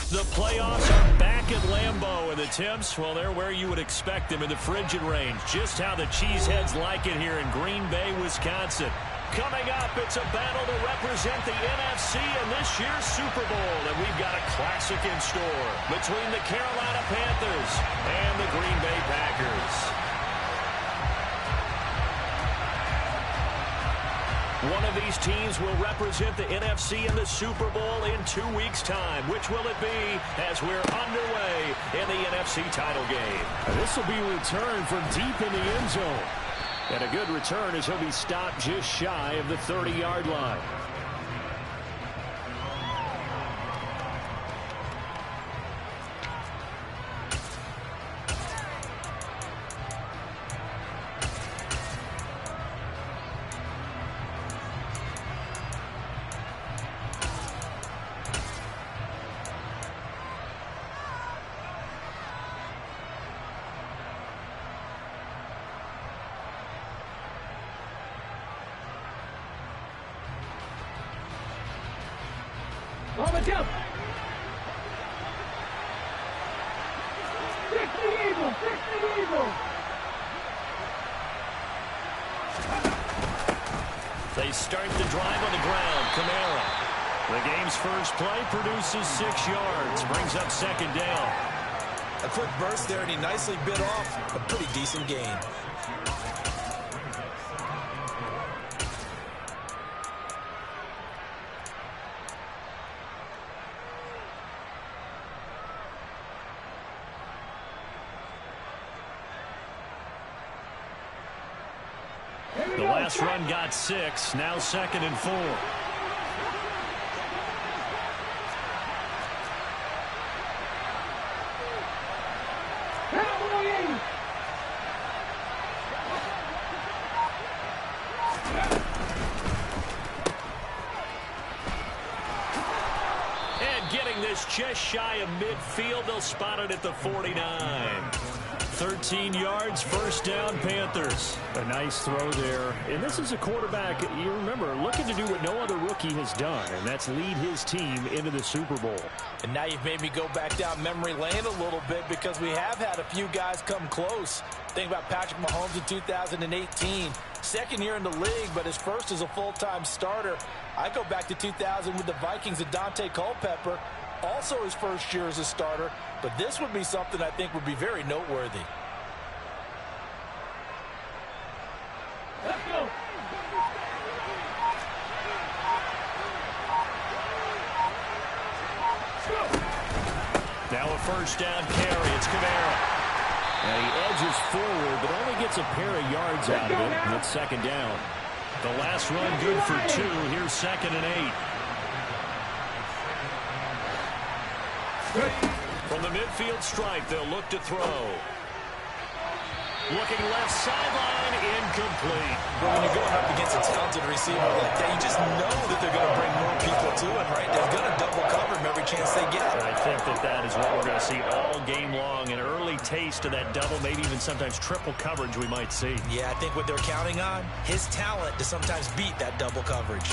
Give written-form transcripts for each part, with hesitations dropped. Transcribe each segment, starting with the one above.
The playoffs are back at Lambeau, and the temps, well, they're where you would expect them in the frigid range. Just how the Cheeseheads like it here in Green Bay, Wisconsin. Coming up, it's a battle to represent the NFC in this year's Super Bowl, and we've got a classic in store between the Carolina Panthers and the Green Bay Packers. One of these teams will represent the NFC in the Super Bowl in 2 weeks' time. Which will it be as we're underway in the NFC title game? This will be a return from deep in the end zone. And a good return as he'll be stopped just shy of the 30-yard line. On the jump. Fix the eagle. Fix the eagle. They start the drive on the ground. Kamara. The game's first play produces 6 yards. Brings up second down. A quick burst there, and he nicely bit off a pretty decent gain. The last run got 6. Now 2nd and 4. And getting this just shy of midfield. They'll spot it at the 49. 13 yards, first down, Panthers. A nice throw there. And this is a quarterback, you remember, looking to do what no other rookie has done, and that's lead his team into the Super Bowl. And now you've made me go back down memory lane a little bit because we have had a few guys come close. Think about Patrick Mahomes in 2018. Second year in the league, but his first as a full-time starter. I go back to 2000 with the Vikings and Dante Culpepper. Also his first year as a starter, but this would be something I think would be very noteworthy. Let's go. Now a first down carry. It's Kamara. And he edges forward, but only gets a pair of yards out of it, and it's second down. The last run good for 2. Here's 2nd and 8. From the midfield stripe, they'll look to throw. Looking left sideline, incomplete. But when you're going up against a talented receiver like that, you just know that they're going to bring more people to him, right? They're going to double cover him every chance they get. I think that is what we're going to see all game long. An early taste of that double, maybe even sometimes triple coverage we might see. Yeah, I think what they're counting on, his talent to sometimes beat that double coverage.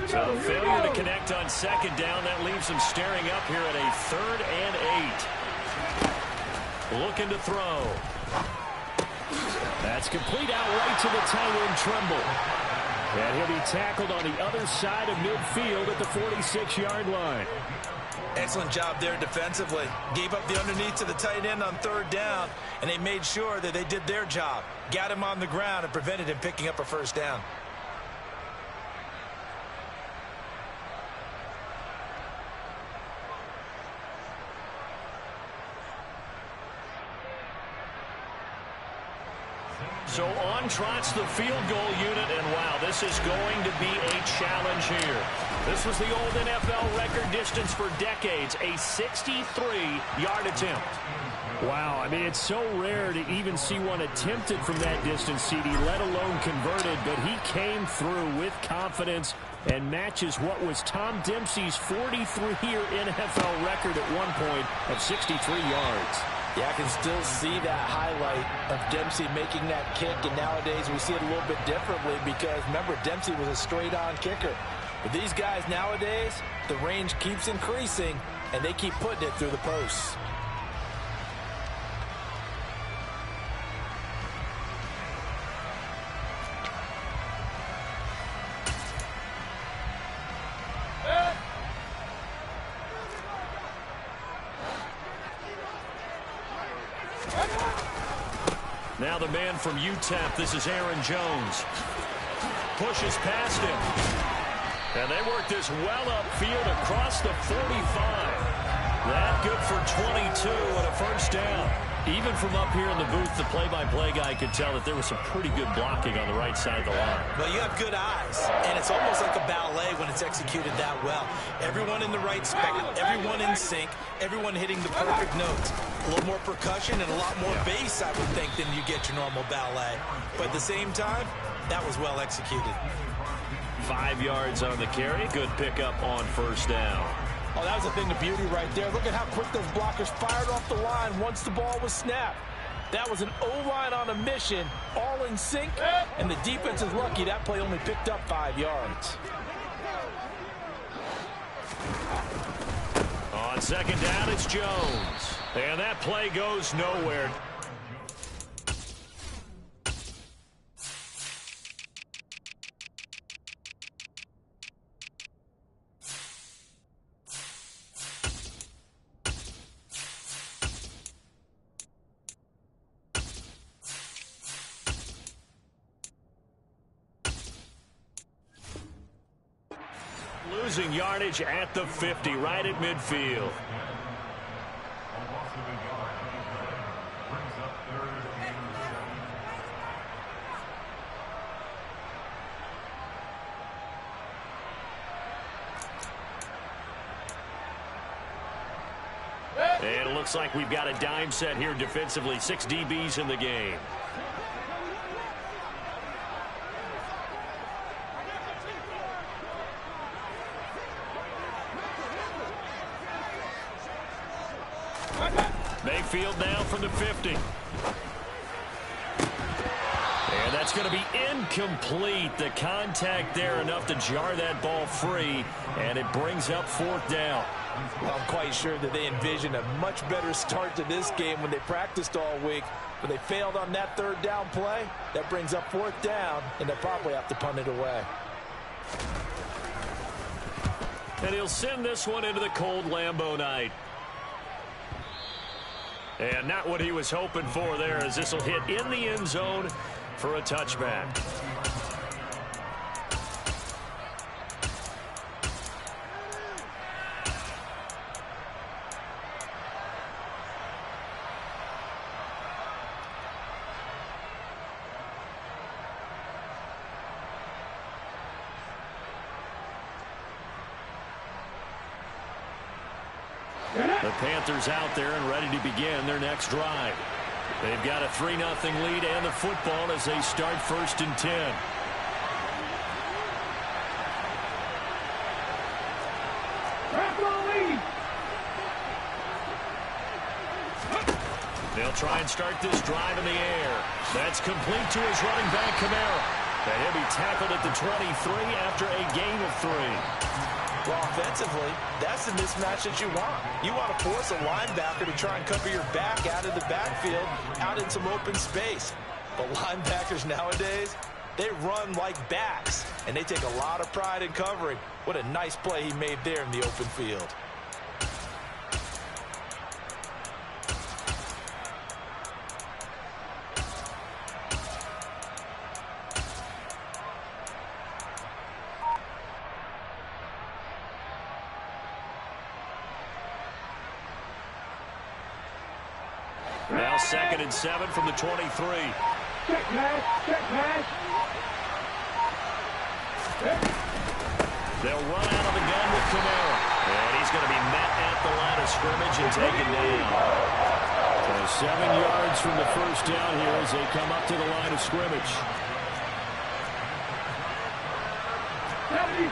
So failure to connect on second down. That leaves him staring up here at a 3rd and 8. Looking to throw. That's complete out right to the tight end, Tremble. And he'll be tackled on the other side of midfield at the 46-yard line. Excellent job there defensively. Gave up the underneath to the tight end on 3rd down, and they made sure that they did their job. Got him on the ground and prevented him picking up a first down. So on trots the field goal unit, and wow, this is going to be a challenge here. This was the old NFL record distance for decades, a 63-yard attempt. Wow, I mean, it's so rare to even see one attempted from that distance, CD, let alone converted, but he came through with confidence and matches what was Tom Dempsey's 43-year NFL record at one point of 63 yards. Yeah, I can still see that highlight of Dempsey making that kick, and nowadays we see it a little bit differently because, remember, Dempsey was a straight-on kicker. But these guys nowadays, the range keeps increasing, and they keep putting it through the posts. Now the man from UTEP, this is Aaron Jones. Pushes past him. And they work this well upfield across the 45. That good for 22 and a first down. Even from up here in the booth, the play-by-play guy could tell that there was some pretty good blocking on the right side of the line. Well, you have good eyes, and it's almost like a ballet when it's executed that well. Everyone in the right spot, everyone in sync, everyone hitting the perfect notes. A little more percussion and a lot more bass, I would think, than you get your normal ballet. But at the same time, that was well executed. 5 yards on the carry. Good pickup on first down. Oh, that was a thing of beauty right there. Look at how quick those blockers fired off the line once the ball was snapped. That was an O-line on a mission, all in sync, and the defense is lucky that play only picked up 5 yards. On second down, it's Jones. And that play goes nowhere. Losing yardage at the 50, right at midfield. And it looks like we've got a dime set here defensively. 6 DBs in the game. Mayfield now from the 50. And that's going to be incomplete. The contact there enough to jar that ball free, and it brings up fourth down. Well, I'm quite sure that they envisioned a much better start to this game when they practiced all week, but they failed on that third down play. That brings up fourth down, and they'll probably have to punt it away. And he'll send this one into the cold Lambeau night. And not what he was hoping for there, as this will hit in the end zone for a touchback. The Panthers out there and ready to begin their next drive. They've got a 3-0 lead and the football as they start 1st and 10. They'll try and start this drive in the air. That's complete to his running back, Kamara. And he'll be tackled at the 23 after a gain of 3. Well, offensively, that's the mismatch that you want. You want to force a linebacker to try and cover your back out of the backfield, out in some open space. But linebackers nowadays, they run like backs, and they take a lot of pride in covering. What a nice play he made there in the open field. Now 2nd and 7 from the 23. Check pass, check pass. They'll run out of the gun with Kamara. And he's going to be met at the line of scrimmage and taken down. So 7 yards from the first down here as they come up to the line of scrimmage. On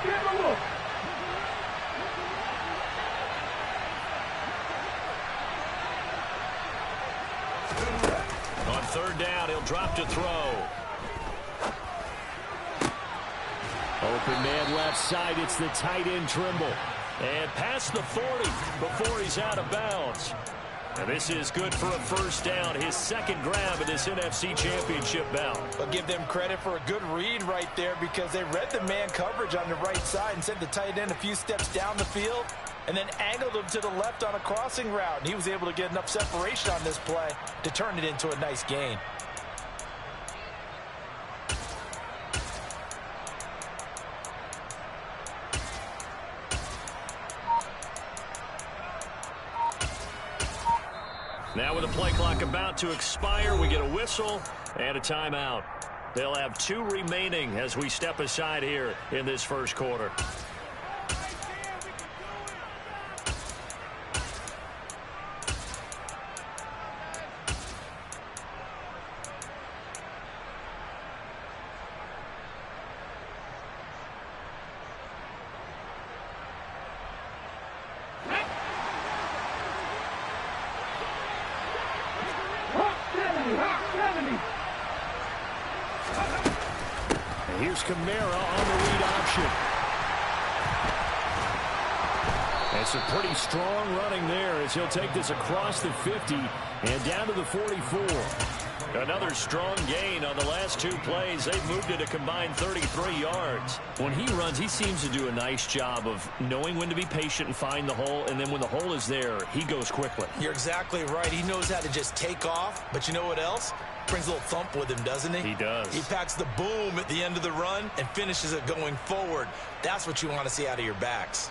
third down, he'll drop to throw. Open man left side. It's the tight end Trimble. And past the 40 before he's out of bounds. And this is good for a first down, his second grab in this NFC Championship bout. I'll give them credit for a good read right there because they read the man coverage on the right side and sent the tight end a few steps down the field and then angled him to the left on a crossing route. And he was able to get enough separation on this play to turn it into a nice gain. Now with the play clock about to expire, we get a whistle and a timeout. They'll have 2 remaining as we step aside here in this first quarter. Here's Kamara on the read option. And some pretty strong running there as he'll take this across the 50 and down to the 44. Another strong gain on the last 2 plays. They've moved it a combined 33 yards. When he runs, he seems to do a nice job of knowing when to be patient and find the hole, and then when the hole is there, he goes quickly. You're exactly right. He knows how to just take off, but you know what else? Brings a little thump with him, doesn't he? He does. He packs the boom at the end of the run and finishes it going forward. That's what you want to see out of your backs.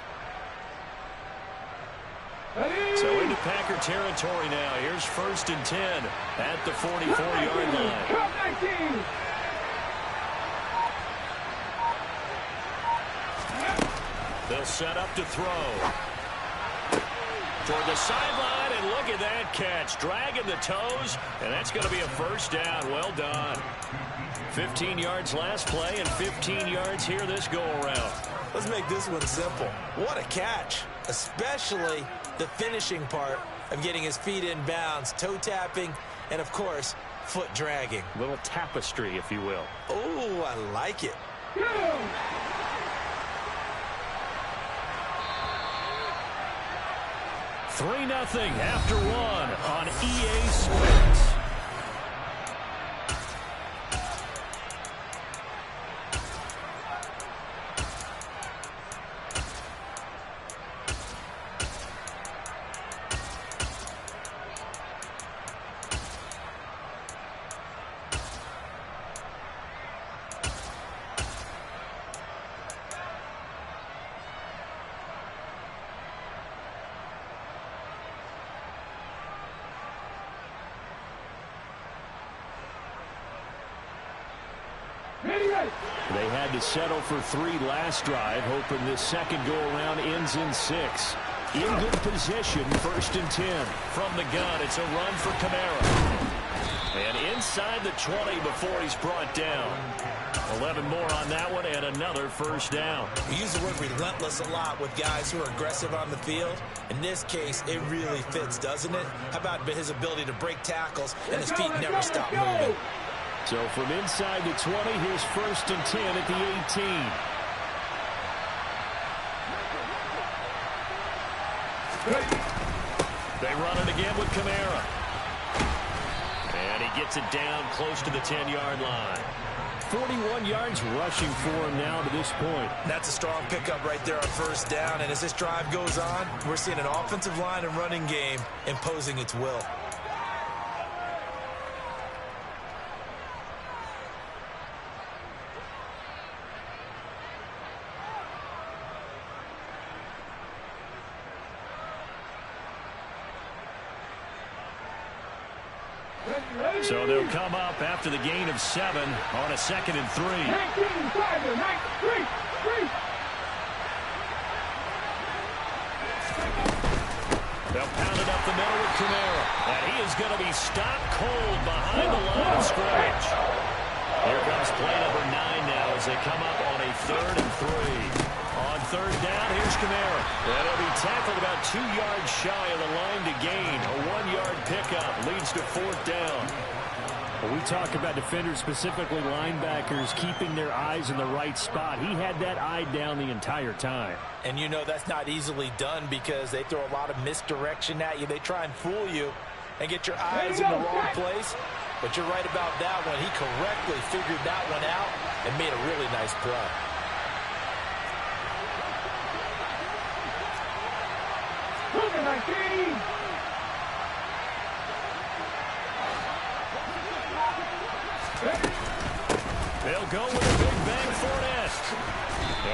So into Packer territory now. Here's 1st and 10 at the 44-yard line. They'll set up to throw. Toward the sideline, and look at that catch. Dragging the toes, and that's going to be a first down. Well done. 15 yards last play and 15 yards here this go-around. Let's make this one simple. What a catch, especially the finishing part of getting his feet in bounds, toe tapping, and, of course, foot dragging. Little tapestry, if you will. Oh, I like it. 3-0 after 1 on EA Sports. They had to settle for 3 last drive, hoping this second go-around ends in 6. In good position, 1st and 10. From the gun, it's a run for Kamara. And inside the 20 before he's brought down. 11 more on that one and another first down. We use the word relentless a lot with guys who are aggressive on the field. In this case, it really fits, doesn't it? How about his ability to break tackles and his feet never stop moving? So from inside the 20, here's 1st and 10 at the 18. They run it again with Kamara. And he gets it down close to the 10-yard line. 41 yards rushing for him now to this point. That's a strong pickup right there on first down. And as this drive goes on, we're seeing an offensive line and running game imposing its will. So they'll come up after the gain of 7 on a 2nd and 3. They'll pound it up the middle with Kamara. And he is going to be stopped cold behind the line of scrimmage. Here comes play number 9 now as they come up on a 3rd and 3. third down. Here's Kamara. And he'll be tackled about 2 yards shy of the line to gain. A 1-yard pickup leads to fourth down. Well, we talk about defenders, specifically linebackers, keeping their eyes in the right spot. He had that eye down the entire time. And you know that's not easily done because they throw a lot of misdirection at you. They try and fool you and get your eyes in the wrong place. But you're right about that one. He correctly figured that one out and made a really nice play. They'll go with a big bang Fournette.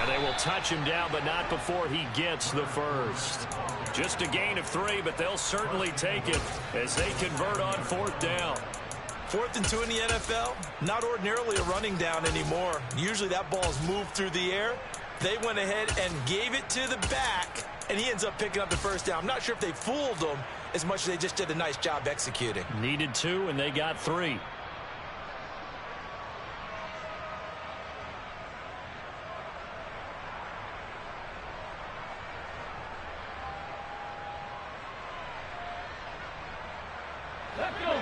And they will touch him down, but not before he gets the first. Just a gain of 3, but they'll certainly take it as they convert on fourth down. 4th and 2 in the NFL, not ordinarily a running down anymore. Usually that ball is moved through the air. They went ahead and gave it to the back, and he ends up picking up the first down. I'm not sure if they fooled him as much as they just did a nice job executing. Needed 2, and they got 3. Let's go.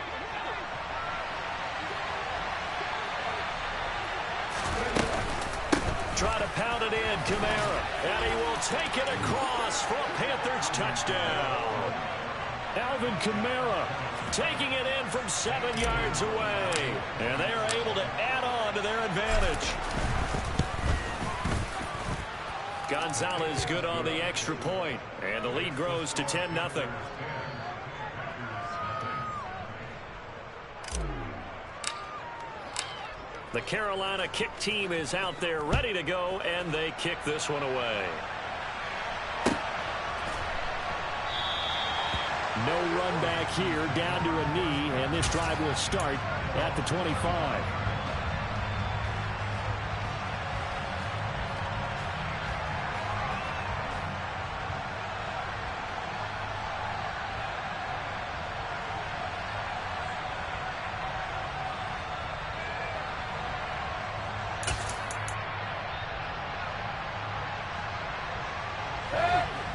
Try to pound it in, Kamara. And he will take it across for a Panthers touchdown. Alvin Kamara taking it in from 7 yards away. And they are able to add on to their advantage. Gonzalez good on the extra point. And the lead grows to 10-0. The Carolina kick team is out there ready to go, and they kick this one away. No run back here, down to a knee, and this drive will start at the 25.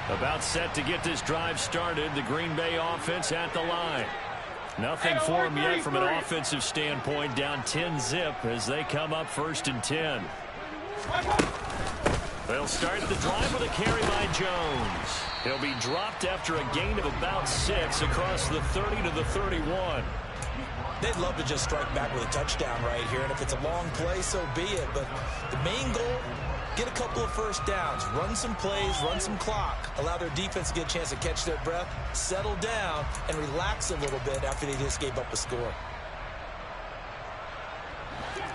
About set to get this drive started. The Green Bay offense at the line. Nothing for them yet from an offensive standpoint. Down 10-zip as they come up 1st and 10. They'll start the drive with a carry by Jones. He'll be dropped after a gain of about 6 across the 30 to the 31. They'd love to just strike back with a touchdown right here, and if it's a long play, so be it. But the main goal, get a couple of first downs, run some plays, run some clock, allow their defense to get a chance to catch their breath, settle down, and relax a little bit after they just gave up a score.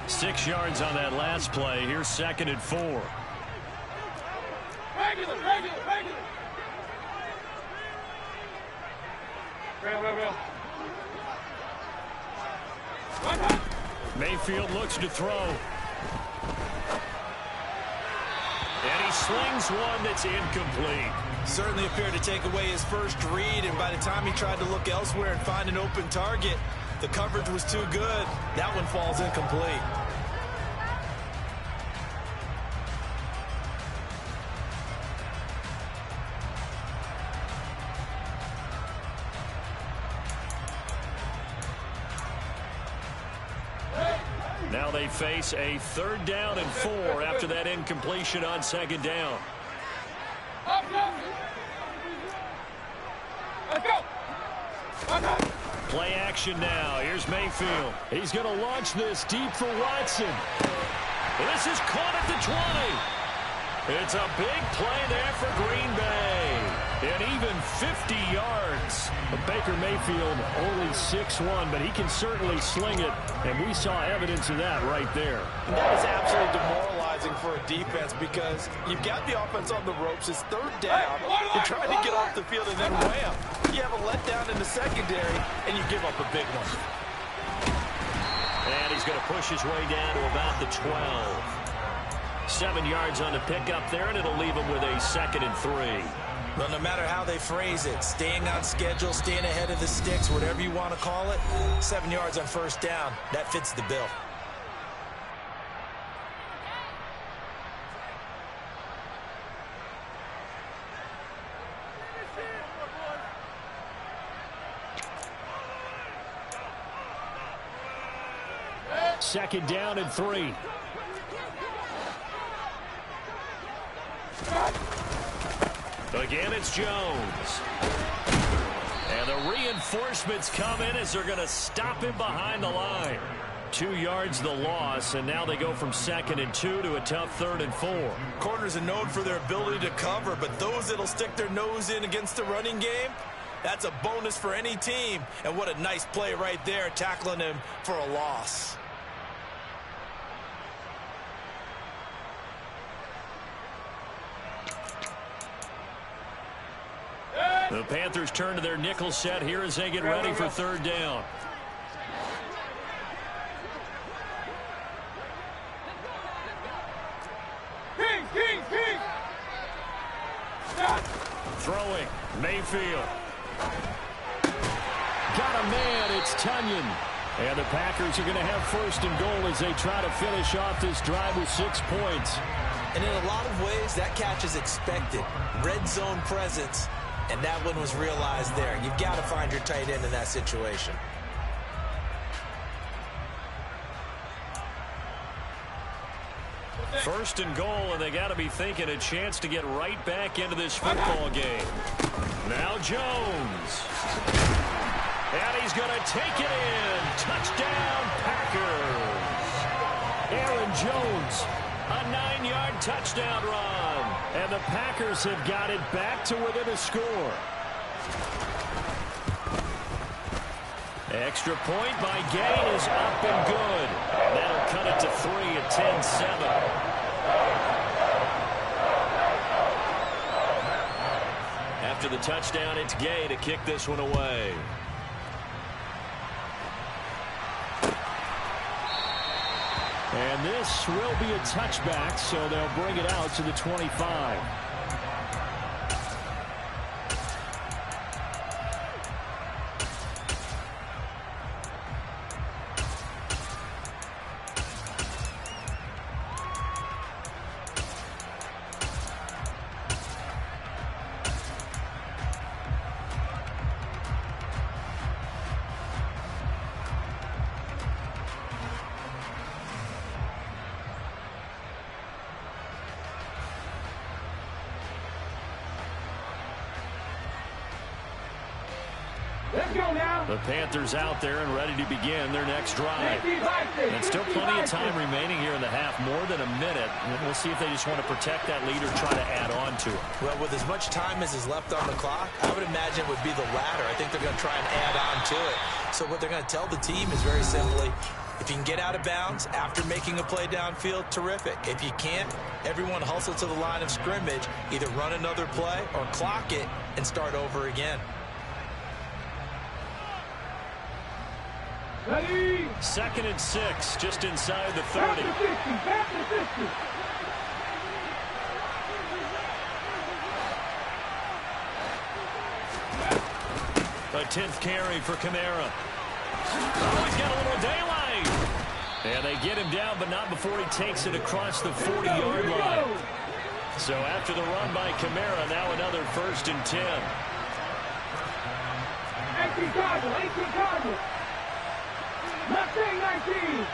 6 yards on that last play. Here's 2nd and 4. Regular. Real. Mayfield looks to throw. And he slings one that's incomplete. Certainly appeared to take away his first read, and by the time he tried to look elsewhere and find an open target, the coverage was too good. That one falls incomplete. Now they face a 3rd down and 4 after that incompletion on 2nd down. Let's go. Play action now. Here's Mayfield. He's going to launch this deep for Watson. This is caught at the 20. It's a big play there for Green Bay. And even 50 yards. Baker Mayfield only 6'1", but he can certainly sling it, and we saw evidence of that right there. And that is absolutely demoralizing for a defense because you've got the offense on the ropes. It's 3rd down. You're trying to get off the field, and then wham, you have a letdown in the secondary, and you give up a big one. And he's going to push his way down to about the 12. 7 yards on the pickup there, and it'll leave him with a 2nd and 3. Well, no matter how they phrase it, staying on schedule, staying ahead of the sticks, whatever you want to call it, 7 yards on 1st down, that fits the bill. second down and 3. Again, it's Jones. And the reinforcements come in as they're going to stop him behind the line. 2 yards the loss, and now they go from 2nd and 2 to a tough 3rd and 4. Corners are known for their ability to cover, but those that'll stick their nose in against the running game, that's a bonus for any team. And what a nice play right there, tackling him for a loss. The Panthers turn to their nickel set here as they get ready for 3rd down. Throwing, Mayfield. Got a man, it's Tunyon. And the Packers are going to have 1st and goal as they try to finish off this drive with 6 points. And in a lot of ways, that catch is expected. Red zone presence, and that one was realized there. You've got to find your tight end in that situation. First and goal, and they got to be thinking a chance to get right back into this football game. Now Jones. And he's going to take it in. Touchdown, Packers. Aaron Jones. A 9-yard touchdown run. And the Packers have got it back to within a score. Extra point by Gay is up and good. That'll cut it to 3 at 10-7. After the touchdown, it's Gay to kick this one away. And this will be a touchback, so they'll bring it out to the 25. The Panthers out there and ready to begin their next drive. And still plenty of time remaining here in the half, more than a minute. And we'll see if they just want to protect that lead or try to add on to it. Well, with as much time as is left on the clock, I would imagine it would be the latter. I think they're going to try and add on to it. So what they're going to tell the team is very simply, if you can get out of bounds after making a play downfield, terrific. If you can't, everyone hustle to the line of scrimmage, either run another play or clock it and start over again. 2nd and 6, just inside the 30. A 10th carry for Kamara. Oh, he's got a little daylight. And they get him down, but not before he takes it across the 40-yard line. So after the run by Kamara, now another 1st and 10. 18 Cardinals. 19.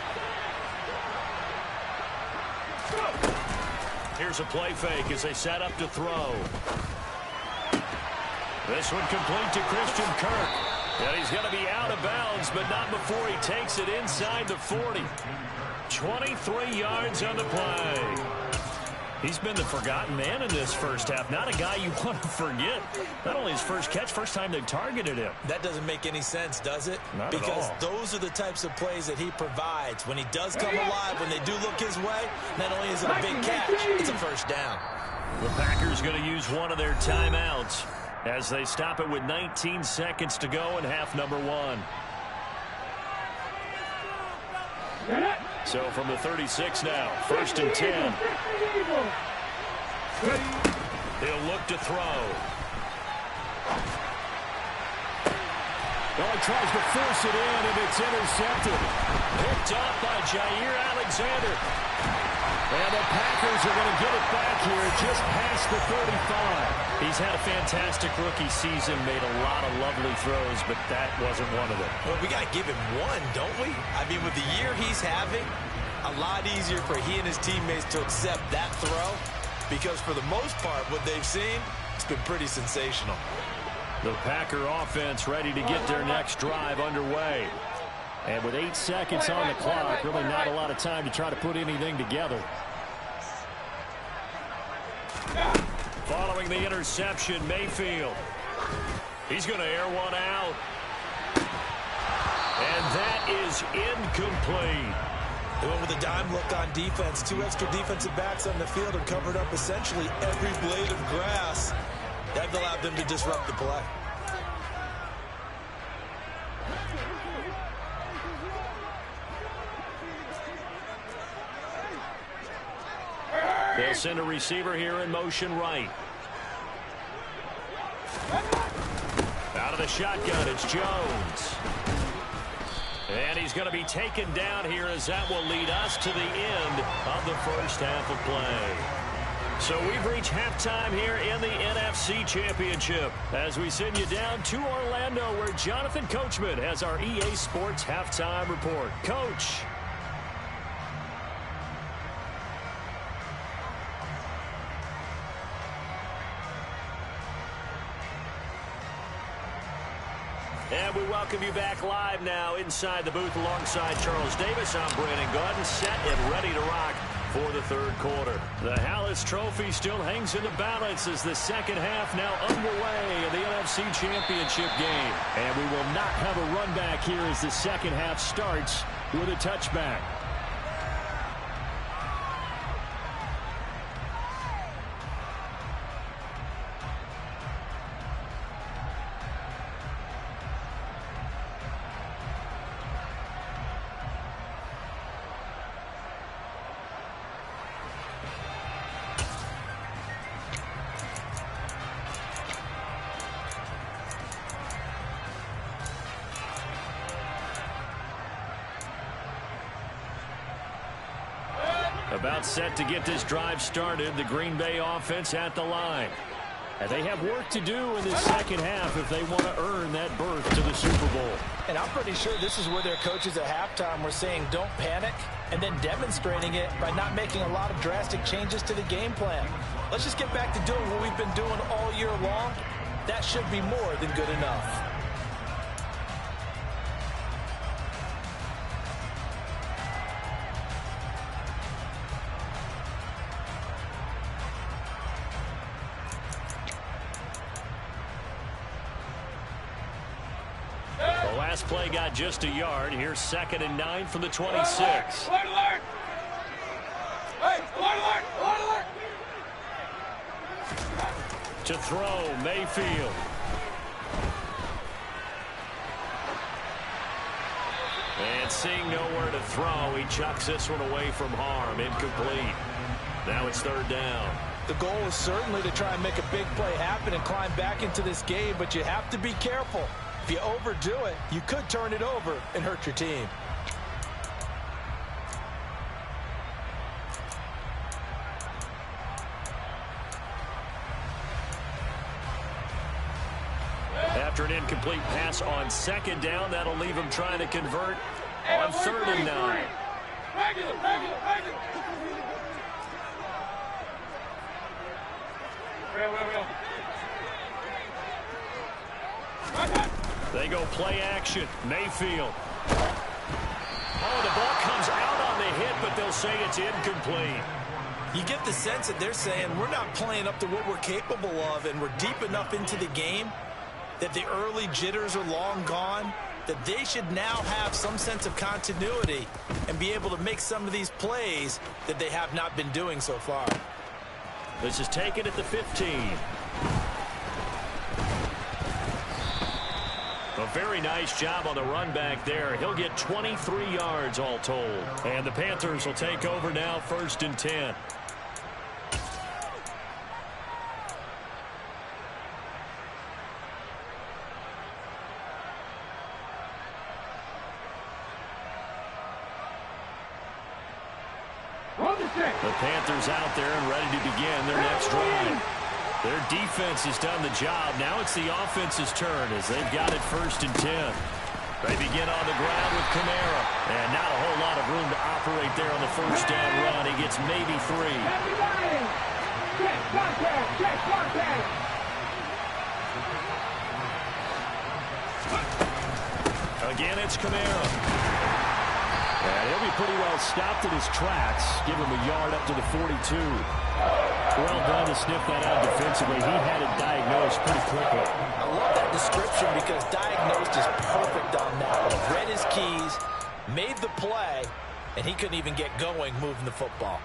Here's a play fake as they set up to throw. This one complete to Christian Kirk. And he's going to be out of bounds, but not before he takes it inside the 40. 23 yards on the play. He's been the forgotten man in this first half. Not a guy you want to forget. Not only his first catch, first time they've targeted him. That doesn't make any sense, does it? Not because at all. Those are the types of plays that he provides. When he does come alive, when they do look his way, not only is it a big catch, it's a first down. The Packers going to use one of their timeouts as they stop it with 19 seconds to go in half number 1. So from the 36 now, 1st and 10. He'll look to throw. Well, he tries to force it in, and it's intercepted. Picked up by Jair Alexander. And the Packers are going to get it back here just past the 35. He's had a fantastic rookie season, made a lot of lovely throws, but that wasn't one of them. Well, we got to give him one, don't we? I mean, with the year he's having, a lot easier for he and his teammates to accept that throw, because for the most part, what they've seen, it's been pretty sensational. The Packer offense ready to get their next drive underway. And with 8 seconds on the clock, really not a lot of time to try to put anything together. Following the interception, Mayfield. He's going to air one out. And that is incomplete. They went with a dime look on defense. 2 extra defensive backs on the field and covered up essentially every blade of grass. That allowed them to disrupt the play. They'll send a receiver here in motion right. Out of the shotgun, it's Jones. And he's going to be taken down here as that will lead us to the end of the first half of play. So we've reached halftime here in the NFC Championship as we send you down to Orlando where Jonathan Coachman has our EA Sports halftime report. Coach. And we welcome you back live now inside the booth alongside Charles Davis. I'm Brandon Gaudin, set and ready to rock for the third quarter. The Hallis Trophy still hangs in the balance as the second half now underway in the NFC Championship game. And we will not have a run back here as the second half starts with a touchback. About set to get this drive started. The Green Bay offense at the line. And they have work to do in this second half if they want to earn that berth to the Super Bowl. And I'm pretty sure this is where their coaches at halftime were saying don't panic and then demonstrating it by not making a lot of drastic changes to the game plan. Let's just get back to doing what we've been doing all year long. That should be more than good enough. Last play got just a yard. Here's 2nd and 9 from the 26. Alert, alert! Hey, alert, alert! Alert, alert! To throw, Mayfield. And seeing nowhere to throw, he chucks this one away from harm. Incomplete. Now it's 3rd down. The goal is certainly to try and make a big play happen and climb back into this game, but you have to be careful. If you overdo it, you could turn it over and hurt your team. After an incomplete pass on 2nd down, that'll leave him trying to convert on 3rd and 9. They go play action. Mayfield. Oh, the ball comes out on the hit, but they'll say it's incomplete. You get the sense that they're saying we're not playing up to what we're capable of, and we're deep enough into the game that the early jitters are long gone, that they should now have some sense of continuity and be able to make some of these plays that they have not been doing so far. This is taken at the 15. A very nice job on the run back there. He'll get 23 yards all told. And the Panthers will take over now, 1st and 10. The Panthers out there and ready to begin their next drive. Their defense has done the job. Now it's the offense's turn as they've got it 1st and 10. They begin on the ground with Kamara. And not a whole lot of room to operate there on the 1st down run. He gets maybe 3. Again, it's Kamara. And he'll be pretty well stopped in his tracks. Give him a yard up to the 42. Well done to sniff that out defensively. He had it diagnosed pretty quickly. I love that description because diagnosed is perfect on that. Read his keys, made the play, and he couldn't even get going moving the football.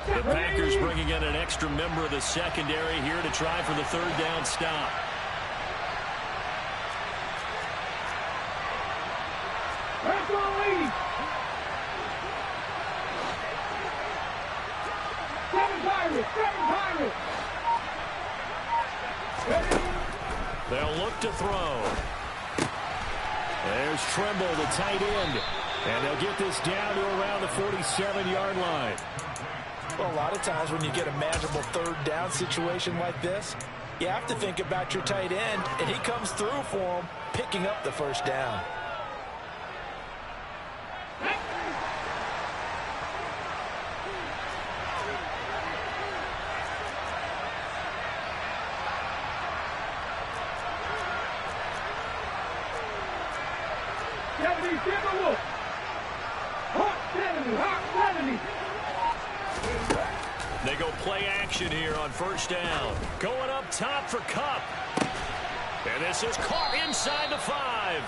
The Packers bringing in an extra member of the secondary here to try for the 3rd down stop. They'll look to throw. There's Trimble, the tight end. And they'll get this down to around the 47-yard line. Well, a lot of times when you get a manageable 3rd down situation like this, you have to think about your tight end, and he comes through for him, picking up the 1st down. They go play action here on 1st down. Going up top for Kupp. And this is caught inside the 5.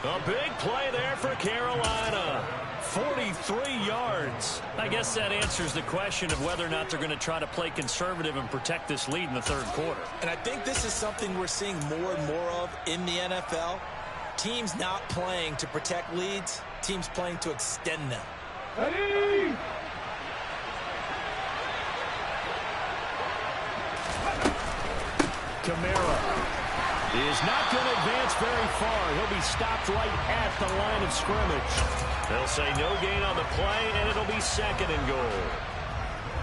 A big play there for Carolina. 43 yards. I guess that answers the question of whether or not they're going to try to play conservative and protect this lead in the 3rd quarter. And I think this is something we're seeing more and more of in the NFL. Teams not playing to protect leads, teams playing to extend them. Ready? Kamara is not going to advance very far. He'll be stopped right at the line of scrimmage. They'll say no gain on the play, and it'll be 2nd and goal.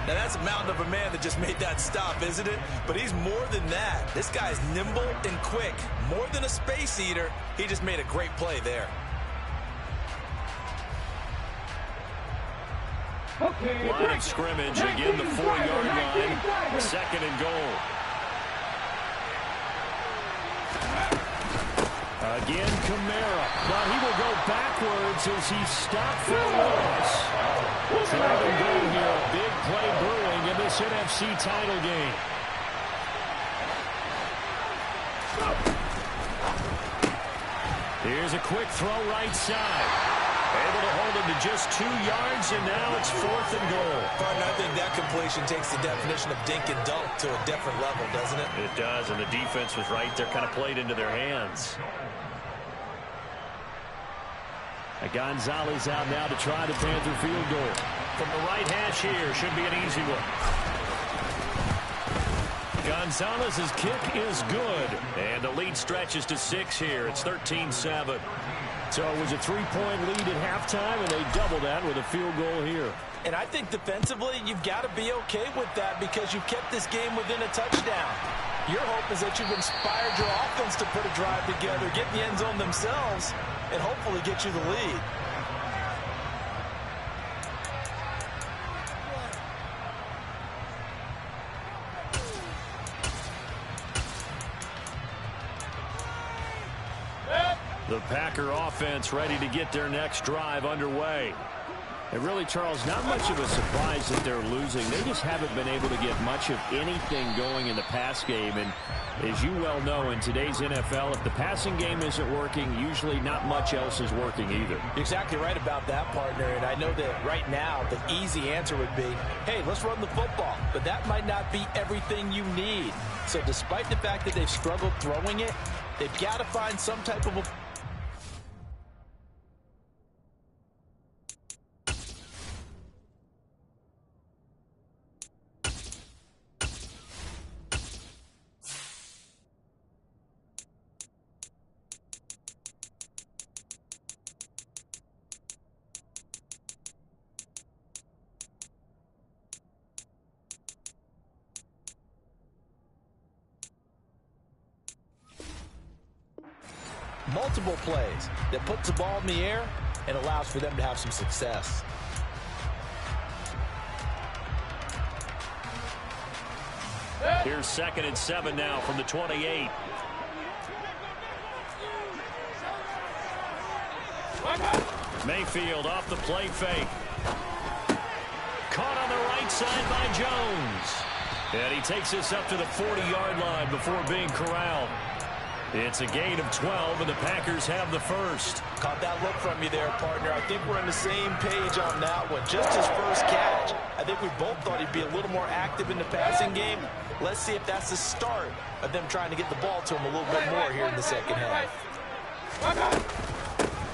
Now, that's a mountain of a man that just made that stop, isn't it? But he's more than that. This guy's nimble and quick. More than a space eater, he just made a great play there. Line of scrimmage, again the 4-yard line. 2nd and goal. Again, Kamara. Now he will go backwards as he's stopped for a loss. 3rd and goal here. A big play brewing in this NFC title game. Here's a quick throw right side. Able to hold him to just 2 yards, and now it's 4th and goal. Partner, I think that completion takes the definition of dink and dunk to a different level, doesn't it? It does, and the defense was right there, kind of played into their hands. Gonzalez out now to try the Panther field goal. From the right hash here, should be an easy one. Gonzalez's kick is good, and the lead stretches to 6 here. It's 13-7. So it was a 3-point lead at halftime, and they doubled that with a field goal here. And I think defensively, you've got to be okay with that because you've kept this game within a touchdown. Your hope is that you've inspired your offense to put a drive together, get in the end zone themselves, and hopefully get you the lead. The Packer offense ready to get their next drive underway. And really, Charles, not much of a surprise that they're losing. They just haven't been able to get much of anything going in the pass game. And as you well know, in today's NFL, if the passing game isn't working, usually not much else is working either. You're exactly right about that, partner. And I know that right now the easy answer would be, hey, let's run the football. But that might not be everything you need. So despite the fact that they've struggled throwing it, they've got to find some type of a multiple plays that puts the ball in the air and allows for them to have some success. Here's 2nd and 7 now from the 28. Mayfield off the play fake. Caught on the right side by Jones. And he takes this up to the 40-yard line before being corralled. It's a gain of 12, and the Packers have the first. Caught that look from you there, partner. I think we're on the same page on that one. Just his first catch. I think we both thought he'd be a little more active in the passing game. Let's see if that's the start of them trying to get the ball to him a little bit more here in the second half.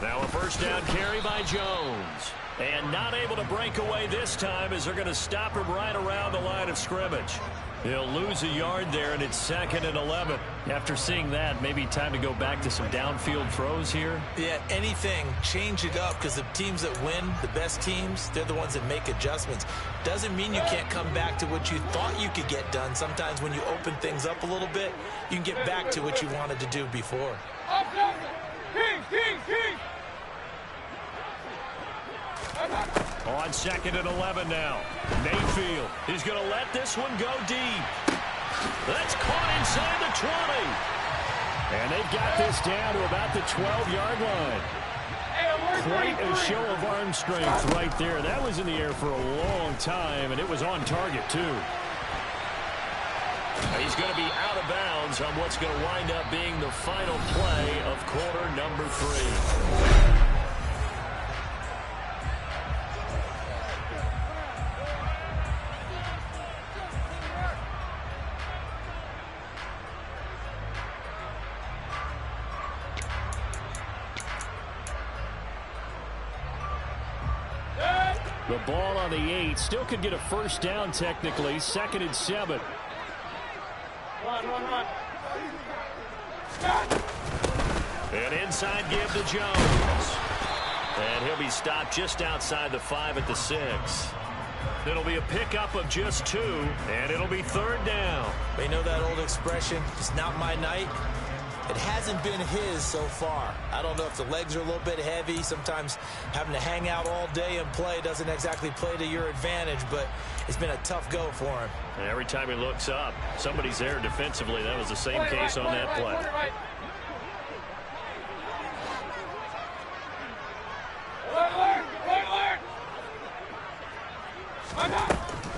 Now a first down carry by Jones. And not able to break away this time as they're going to stop him right around the line of scrimmage. He'll lose a yard there, and it's 2nd and 11. After seeing that, maybe time to go back to some downfield throws here. Yeah, anything. Change it up, because the teams that win, the best teams, they're the ones that make adjustments. Doesn't mean you can't come back to what you thought you could get done. Sometimes when you open things up a little bit, you can get back to what you wanted to do before. On 2nd and 11 now. Mayfield is going to let this one go deep. That's caught inside the 20. And they've got this down to about the 12-yard line. Quite a show of arm strength right there. That was in the air for a long time, and it was on target, too. He's going to be out of bounds on what's going to wind up being the final play of quarter number 3. The ball on the 8. Still could get a first down technically. 2nd and 7. Run. An inside give to Jones. And he'll be stopped just outside the 5 at the 6. It'll be a pickup of just 2, and it'll be 3rd down. They know that old expression, it's not my night. It hasn't been his so far. I don't know if the legs are a little bit heavy. Sometimes having to hang out all day and play doesn't exactly play to your advantage, but it's been a tough go for him. And every time he looks up, somebody's there defensively. That was the same case on that play.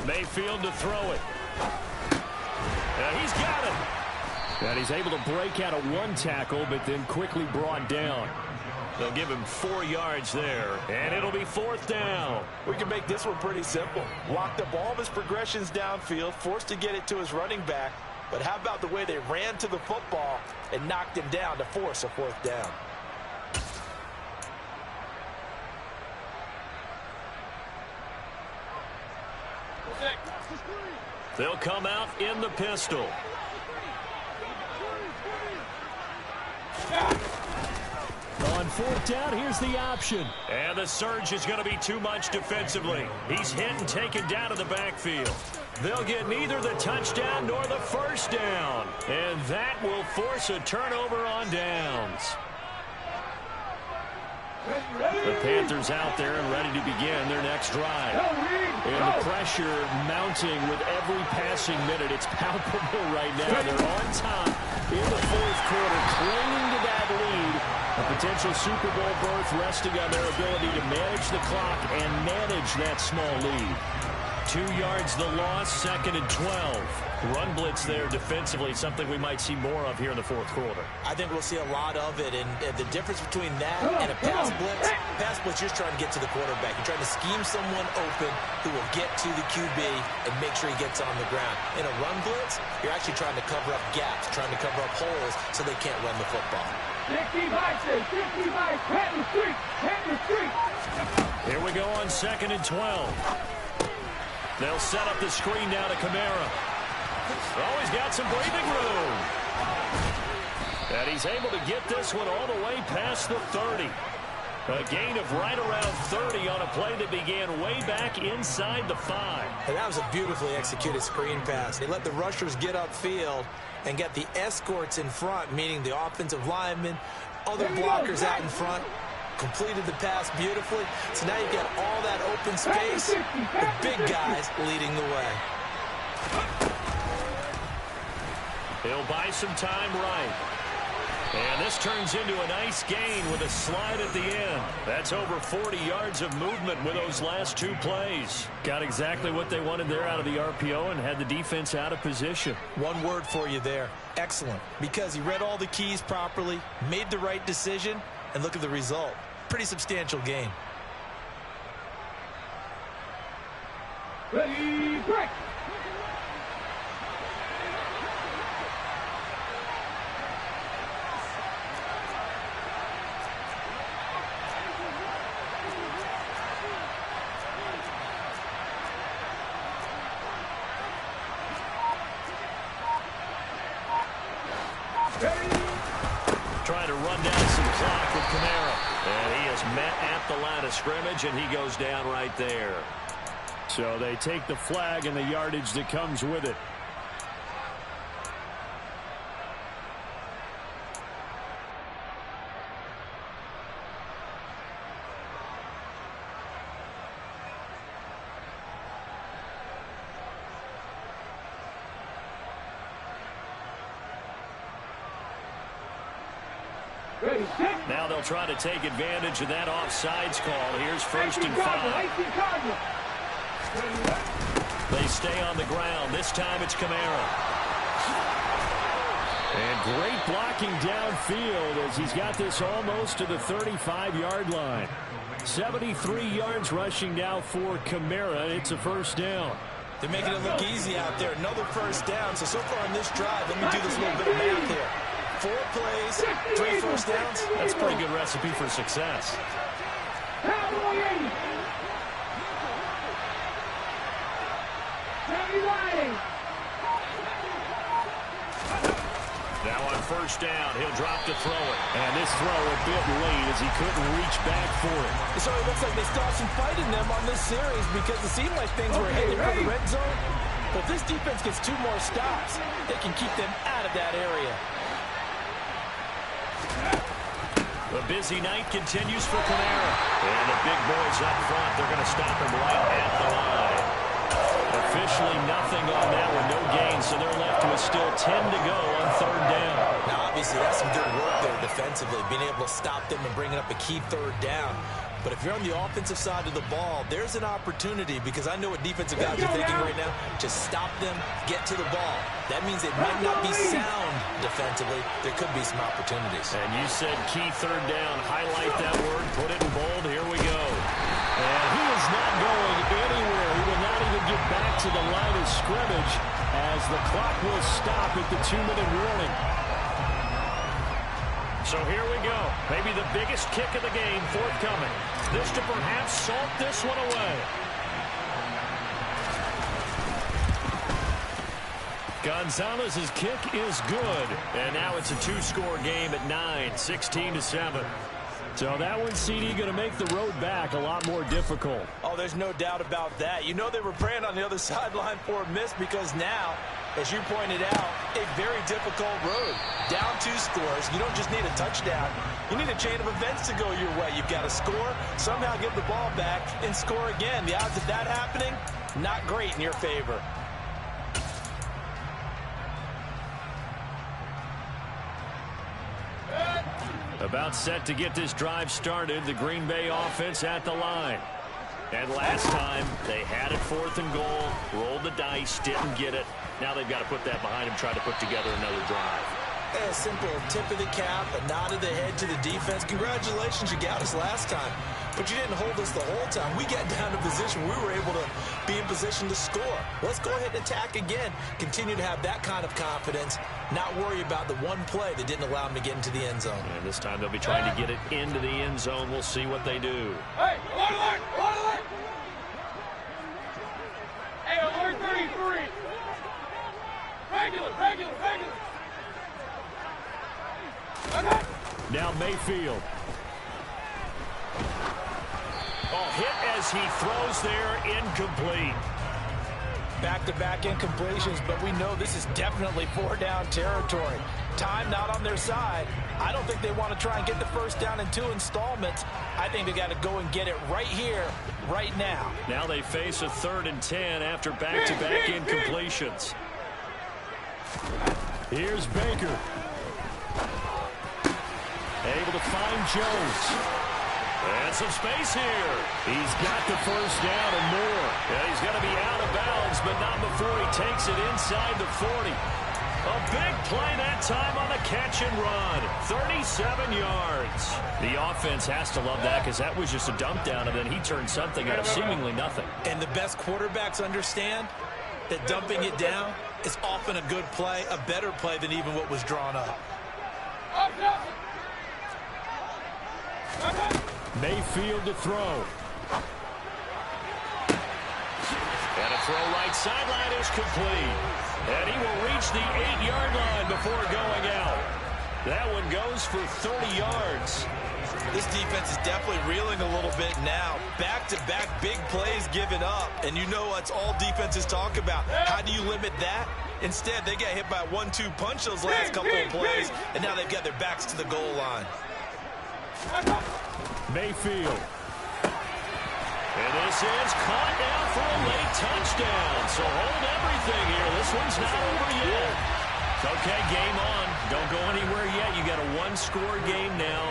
Mayfield to throw it. He's got it. And he's able to break out of one tackle, but then quickly brought down. They'll give him 4 yards there, and it'll be 4th down. We can make this one pretty simple. Locked up all of his progressions downfield, forced to get it to his running back. But how about the way they ran to the football and knocked him down to force a 4th down? They'll come out in the pistol. On 4th down, here's the option. And the surge is going to be too much defensively. He's hit and taken down to the backfield. They'll get neither the touchdown nor the first down. And that will force a turnover on downs. The Panthers out there and ready to begin their next drive. And the pressure mounting with every passing minute. It's palpable right now. They're on top in the 4th quarter, clinging to that lead. A potential Super Bowl berth resting on their ability to manage the clock and manage that small lead. 2 yards the loss, 2nd and 12. Run blitz there defensively, something we might see more of here in the 4th quarter. I think we'll see a lot of it, and the difference between that and a pass blitz, you're just trying to get to the quarterback. You're trying to scheme someone open who will get to the QB and make sure he gets on the ground. In a run blitz, you're actually trying to cover up gaps, trying to cover up holes so they can't run the football. 50 bikes, hit the street. Here we go on 2nd and 12. They'll set up the screen now to Kamara. Oh, he's got some breathing room. And he's able to get this one all the way past the 30. A gain of right around 30 on a play that began way back inside the 5. And that was a beautifully executed screen pass. They let the rushers get upfield and get the escorts in front, meaning the offensive linemen, other blockers out in front. Completed the pass beautifully. So now you got all that open space. The big guys leading the way. He'll buy some time right. And this turns into a nice gain with a slide at the end. That's over 40 yards of movement with those last two plays. Got exactly what they wanted there out of the RPO and had the defense out of position. One word for you there. Excellent. Because he read all the keys properly, made the right decision, and look at the result. Pretty substantial gain. Ready, break! Trying to run down some clock with Kamara. And he is met at the line of scrimmage, and he goes down right there. So they take the flag and the yardage that comes with it. Now they'll try to take advantage of that offsides call. Here's 1st and 5. They stay on the ground. This time it's Kamara. And great blocking downfield as he's got this almost to the 35-yard line. 73 yards rushing now for Kamara. It's a first down. They're making it look easy out there. Another first down. So far on this drive, let me do this little bit of math here. 4 plays, 3 first downs. That's a pretty good recipe for success. Now on first down, he'll drop to throw it. And this throw a bit late as he couldn't reach back for it. So it looks like they still have some fight in them on this series because it seemed like things were headed for the red zone. But if this defense gets 2 more stops, they can keep them out of that area. The busy night continues for Kamara. And the big boys up front, they're going to stop him right at the line. Officially nothing on that one, no gain, so they're left with still 10 to go on 3rd down. Now, obviously, that's some good work there defensively, being able to stop them and bringing up a key 3rd down. But if you're on the offensive side of the ball, there's an opportunity because I know what defensive guys are thinking right now. Just stop them, get to the ball. That means it might not be sound defensively. There could be some opportunities. And you said key 3rd down. Highlight that word, put it in bold. Here we go. And he is not going anywhere. He will not even get back to the line of scrimmage as the clock will stop at the 2-minute warning. So here we go. Maybe the biggest kick of the game forthcoming. This to perhaps salt this one away. Gonzalez's kick is good. And now it's a 2-score game at 9, 16-7. So that one, CD, going to make the road back a lot more difficult. Oh, there's no doubt about that. You know they were praying on the other sideline for a miss because now, as you pointed out, a very difficult road. Down 2 scores. You don't just need a touchdown. You need a chain of events to go your way. You've got to score, somehow get the ball back, and score again. The odds of that happening, not great in your favor. About set to get this drive started. The Green Bay offense at the line. And last time, they had it 4th and goal, rolled the dice, didn't get it. Now they've got to put that behind them, try to put together another drive. A simple tip of the cap, a nod of the head to the defense. Congratulations, you got us last time. But you didn't hold us the whole time. We got down to position. We were able to be in position to score. Let's go ahead and attack again. Continue to have that kind of confidence. Not worry about the one play that didn't allow them to get into the end zone. And this time they'll be trying to get it into the end zone. We'll see what they do. Hey, alert! Alert! Hey, alert 33! Regular! Okay. Now Mayfield. Oh, hit as he throws there, incomplete. back-to-back incompletions, but we know this is definitely four-down territory. Time not on their side. I don't think they want to try and get the first down in 2 installments. I think they got to go and get it right here, right now. Now they face a 3rd and 10 after back-to-back incompletions. Here's Baker. Able to find Jones. And some space here. He's got the first down and more. Yeah, he's going to be out of bounds, but not before he takes it inside the 40. A big play that time on the catch and run. 37 yards. The offense has to love that because that was just a dump down, and then he turned something out of seemingly nothing. And the best quarterbacks understand that dumping it down is often a good play, a better play than even what was drawn up. Mayfield to throw. And a throw right sideline is complete. And he will reach the 8-yard line before going out. That one goes for 30 yards. This defense is definitely reeling a little bit now. Back-to-back big plays given up. And you know that's all defenses talk about. How do you limit that? Instead, they got hit by a 1-2 punch those last couple of plays. And now they've got their backs to the goal line. Mayfield. And this is caught down for a late touchdown. So hold everything here. This one's not over yet. Okay, game on. Don't go anywhere yet. You got a 1-score game now.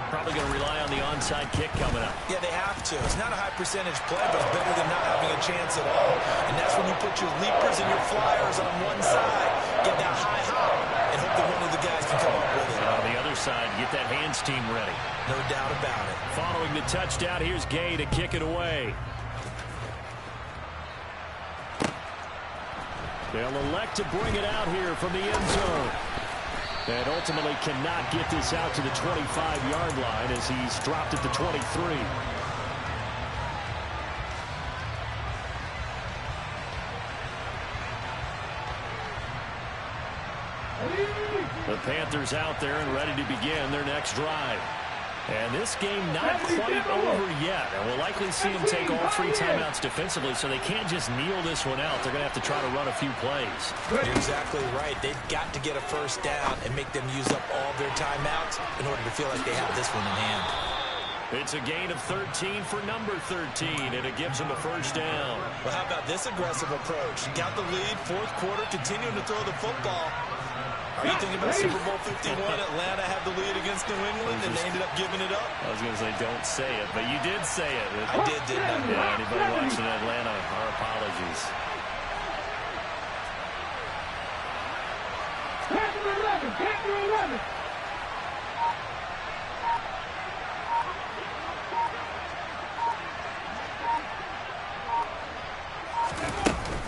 Probably going to rely on the onside kick coming up. Yeah, they have to. It's not a high percentage play, but it's better than not having a chance at all. And that's when you put your leapers and your flyers on one side, get that high hop, and hope that one of the guys can come up with it. And on the other side, get that hands team ready. No doubt about it. Following the touchdown, here's Gay to kick it away. They'll elect to bring it out here from the end zone. And ultimately cannot get this out to the 25-yard line as he's dropped at the 23. The Panthers out there and ready to begin their next drive. And this game not quite over yet. And we'll likely see them take all 3 timeouts defensively, so they can't just kneel this one out. They're going to have to try to run a few plays. You're exactly right. They've got to get a first down and make them use up all their timeouts in order to feel like they have this one in hand. It's a gain of 13 for number 13, and it gives them a first down. Well, how about this aggressive approach? Got the lead, 4th quarter, continuing to throw the football. Are you thinking about Super Bowl 51? Atlanta had the lead against New England, and they ended up giving it up? I was going to say, don't say it, but you did say it. I did, didn't I? Yeah, anybody watching Atlanta, our apologies. Panther 11.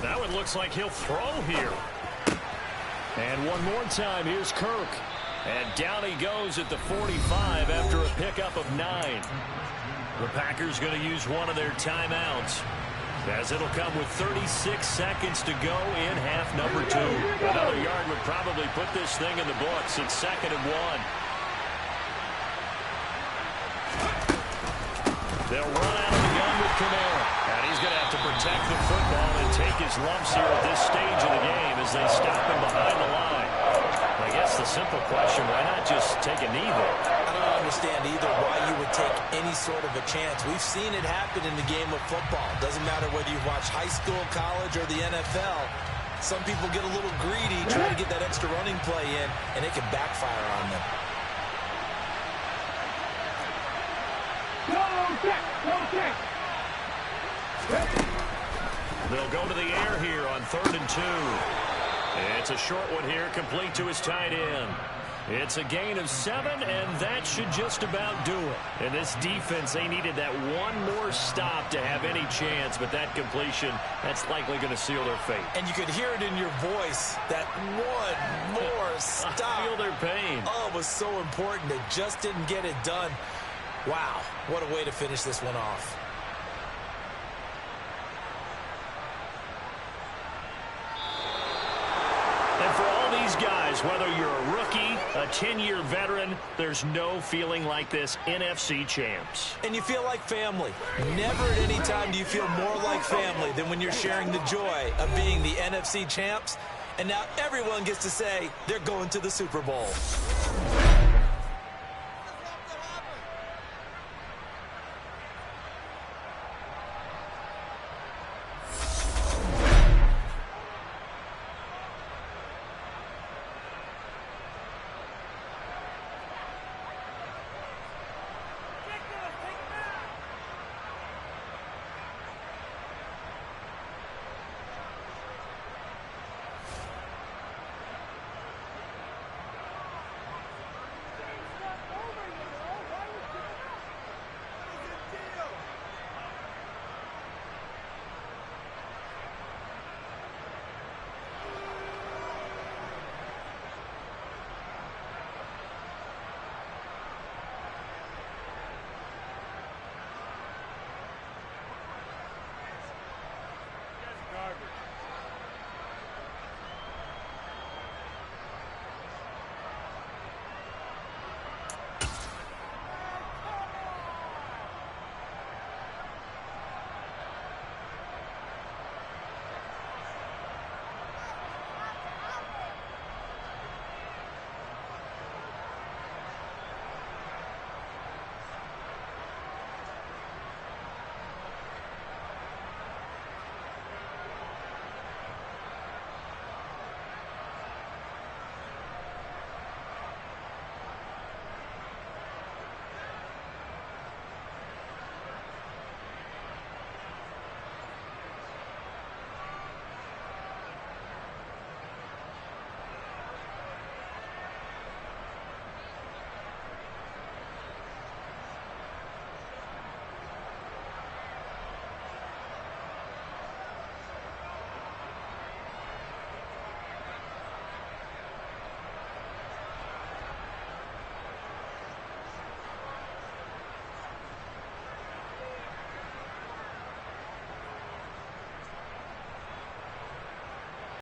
That one looks like he'll throw here. And one more time, here's Kirk. And down he goes at the 45 after a pickup of 9. The Packers going to use one of their timeouts, as it'll come with 36 seconds to go in half number 2. Another yard would probably put this thing in the books. It's 2nd and 1. They'll run out of the gun with Kamara. And he's going to have to protect the football and take his lumps here at this stage of the game as they stop him behind the line. I guess the simple question, why not just take a knee there? I don't understand either why you would take any sort of a chance. We've seen it happen in the game of football. Doesn't matter whether you watch high school, college, or the NFL. Some people get a little greedy trying to get that extra running play in, and it can backfire on them. They'll go to the air here on 3rd and 2. It's a short one here, complete to his tight end. It's a gain of 7, and that should just about do it. And this defense, they needed that one more stop to have any chance, but that completion, that's likely going to seal their fate. And you could hear it in your voice, that one more stop. I feel their pain. Oh, it was so important. They just didn't get it done. Wow, what a way to finish this one off. And for all these guys Whether you're a rookie, a 10-year veteran, there's no feeling like this NFC champs. And you feel like family. Never at any time do you feel more like family than when you're sharing the joy of being the NFC champs. And now everyone gets to say they're going to the Super Bowl.